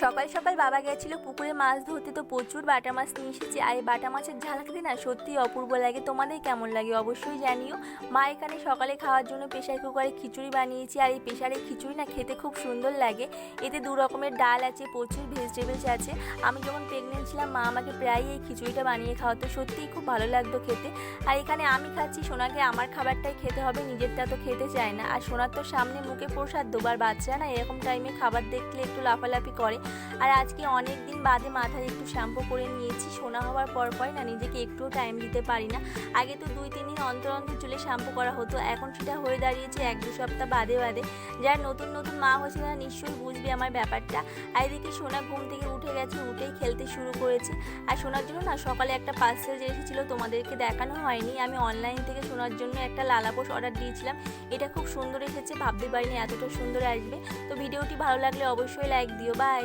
সকাল সকাল বাবা গেছিল পুকুরে মাছ ধরতে, তো প্রচুর বাটা মাছ নিয়ে এসেছে। আর এই বাটা মাছের ঝাল খেতে না সত্যিই অপূর্ব লাগে। তোমাদের কেমন লাগে অবশ্যই জানিও। মা এখানে সকালে খাওয়ার জন্য প্রেশার কুকারে খিচুড়ি বানিয়েছি। আর এই প্রেশারের খিচুড়ি না খেতে খুব সুন্দর লাগে। এতে দু রকমের ডাল আছে, প্রচুর ভেজিটেবলস আছে। আমি যখন প্রেগনেন্ট ছিলাম মা আমাকে প্রায়ই এই খিচুড়িটা বানিয়ে খাওয়াতো, সত্যিই খুব ভালো লাগতো খেতে। আর এখানে আমি খাচ্ছি, সোনাকে আমার খাবারটাই খেতে হবে, নিজেরটা তো খেতে চায় না। আর সোনার তো সামনে মুখে প্রসাদ দেবার, বাচ্চা না এরকম টাইমে খাবার দেখলে একটু লাফালাফি করে। আর আজকে অনেক দিন বাদে মাথায় একটু শ্যাম্পু করে নিয়েছি। সোনা হওয়ার পর না নিজেকে একটুও টাইম দিতে পারি না। আগে তো 2-3 দিন অন্তর অন্তর চুলে শ্যাম্পু করা হতো, এখন সেটা হয়ে দাঁড়িয়েছে 1-2 সপ্তাহ বাদে বাদে। যারা নতুন নতুন মা হয়েছে তারা নিশ্চয়ই বুঝবে আমার ব্যাপারটা। আর এদিকে সোনা ঘুম থেকে উঠে গেছে, উঠেই খেলতে শুরু করেছে। আর সোনার জন্য না সকালে একটা পার্সেল যে এসেছিলো তোমাদেরকে দেখানো হয়নি। আমি অনলাইন থেকে সোনার জন্য একটা লালাপোষ অর্ডার দিয়েছিলাম। এটা খুব সুন্দর এসেছে, ভাবতে পারিনি এতটা সুন্দর আসবে। তো ভিডিওটি ভালো লাগলে অবশ্যই লাইক দিও। বাই।